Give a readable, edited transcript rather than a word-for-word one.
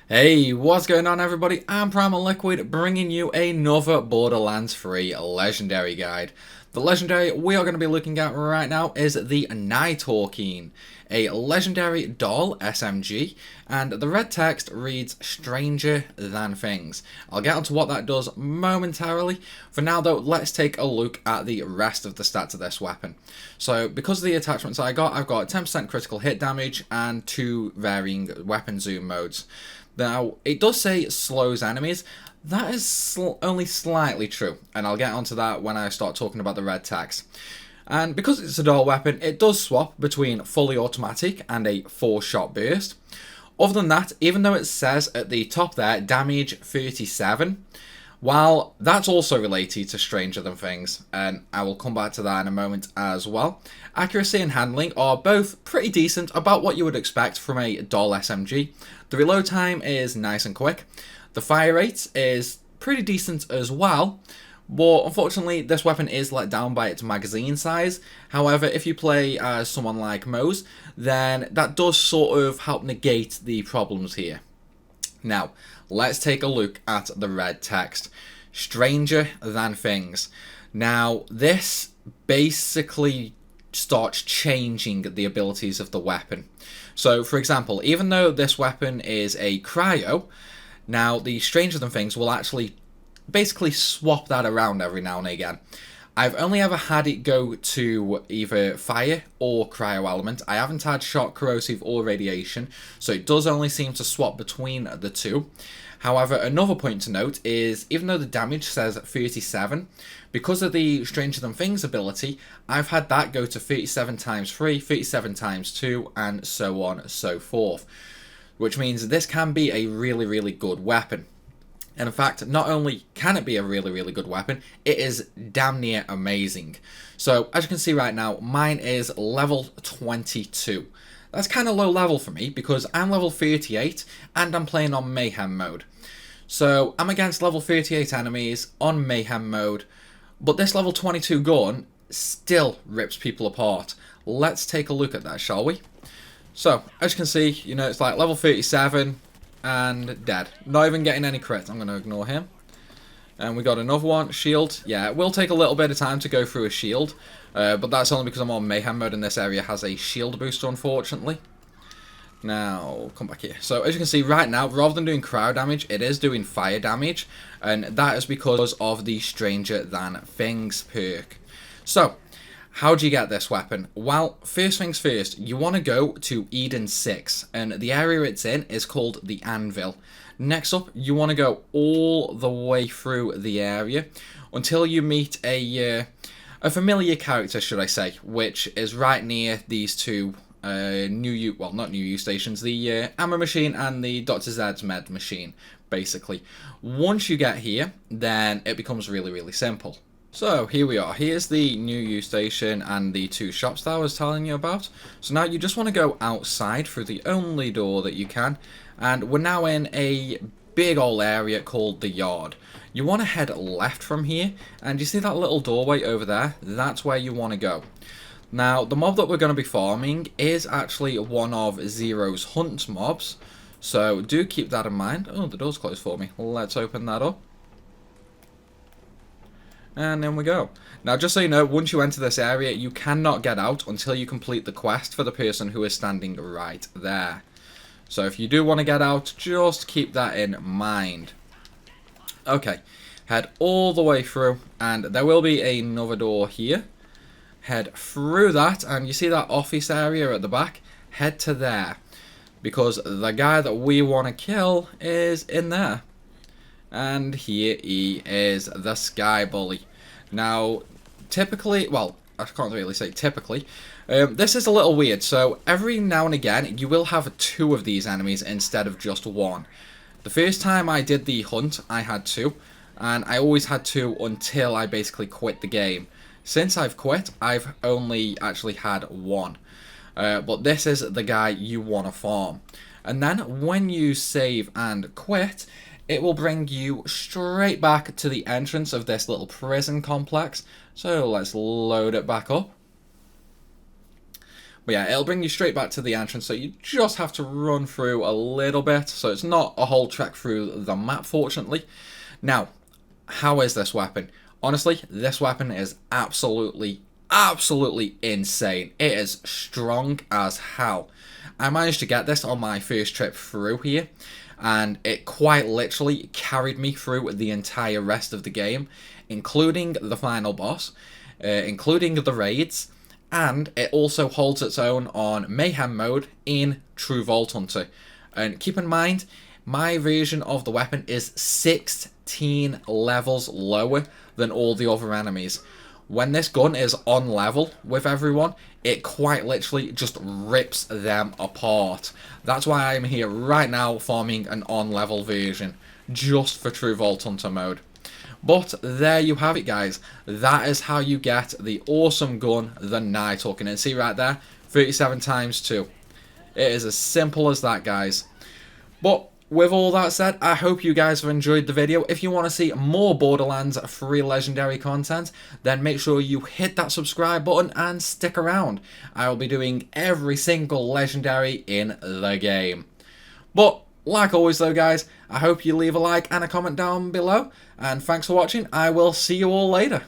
Hey, what's going on everybody? I'm Primalliquid bringing you another Borderlands 3 Legendary Guide. The Legendary we are going to be looking at right now is the Night Hawkin, a Legendary Dahl SMG, and the red text reads Stranger Than Things. I'll get onto what that does momentarily. For now though, let's take a look at the rest of the stats of this weapon. So because of the attachments I've got 10% critical hit damage and 2 varying weapon zoom modes. Now, it does say it slows enemies. That is only slightly true, and I'll get onto that when I start talking about the red text. And because it's a dual weapon, it does swap between fully automatic and a 4-shot burst. Other than that, even though it says at the top there, damage 37, while that's also related to Stranger Than Things, and I will come back to that in a moment as well, accuracy and handling are both pretty decent, about what you would expect from a Dahl SMG. The reload time is nice and quick. The fire rate is pretty decent as well, but unfortunately this weapon is let down by its magazine size. However, if you play as someone like Mose, then that does sort of help negate the problems here. Now, let's take a look at the red text. Stranger Than Things. Now, this basically starts changing the abilities of the weapon. So, for example, even though this weapon is a cryo, now the Stranger Than Things will actually basically swap that around every now and again. I've only ever had it go to either fire or cryo element. I haven't had shock, corrosive or radiation, so it does only seem to swap between the two. However, another point to note is, even though the damage says 37, because of the Stranger Than Things ability, I've had that go to 37 times 3, 37 times 2, and so on and so forth. Which means this can be a really good weapon. And in fact, not only can it be a really good weapon, it is damn near amazing. So, as you can see right now, mine is level 22. That's kind of low level for me, because I'm level 38, and I'm playing on Mayhem mode. So, I'm against level 38 enemies on Mayhem mode, but this level 22 gun still rips people apart. Let's take a look at that, shall we? So, as you can see, it's like level 37, and dead. Not even getting any crit. I'm going to ignore him. And we got another one. Shield. Yeah, it will take a little bit of time to go through a shield. But that's only because I'm on Mayhem mode and this area has a shield booster, unfortunately. Now, come back here. So, as you can see right now, rather than doing cryo damage, it is doing fire damage. And that is because of the Stranger Than Things perk. So, how do you get this weapon? Well, first things first, you want to go to Eden 6, and the area it's in is called the Anvil. Next up, you want to go all the way through the area until you meet a familiar character, should I say, which is right near these two not new U stations, the ammo machine and the Dr. Zed's med machine, basically. Once you get here, then it becomes really simple. So, here we are. Here's the new U station and the 2 shops that I was telling you about. So now you just want to go outside through the only door that you can. And we're now in a big old area called the Yard. You want to head left from here. And you see that little doorway over there? That's where you want to go. Now, the mob that we're going to be farming is actually one of Zero's hunt mobs. So, do keep that in mind. Oh, the door's closed for me. Let's open that up. And in we go. Now, just so you know, once you enter this area, you cannot get out until you complete the quest for the person who is standing right there. So if you do want to get out, just keep that in mind. Okay, head all the way through, and there will be another door here. Head through that, and you see that office area at the back? Head to there, because the guy that we want to kill is in there. And here he is, the Sky Bully. Now, typically, well, I can't really say typically, this is a little weird. So, every now and again, you will have 2 of these enemies instead of just 1. The first time I did the hunt, I had 2, and I always had 2 until I basically quit the game. Since I've quit, I've only actually had 1. But this is the guy you want to farm. And then, when you save and quit, it will bring you straight back to the entrance of this little prison complex. So let's load it back up. But yeah, it'll bring you straight back to the entrance, so you just have to run through a little bit. So it's not a whole trek through the map, fortunately. Now, how is this weapon? Honestly, this weapon is absolutely insane. It is strong as hell. I managed to get this on my first trip through here, and it quite literally carried me through the entire rest of the game, including the final boss, including the raids, and it also holds its own on Mayhem mode in True Vault Hunter. And keep in mind, my version of the weapon is 16 levels lower than all the other enemies. When this gun is on level with everyone, it quite literally just rips them apart. That's why I'm here right now farming an on-level version, just for True Vault Hunter mode. But there you have it, guys. That is how you get the awesome gun, the Night Hawkin. And see right there, 37 times 2. It is as simple as that, guys. But with all that said, I hope you guys have enjoyed the video. If you want to see more Borderlands free legendary content, then make sure you hit that subscribe button and stick around. I will be doing every single legendary in the game. But like always though, guys, I hope you leave a like and a comment down below. And thanks for watching. I will see you all later.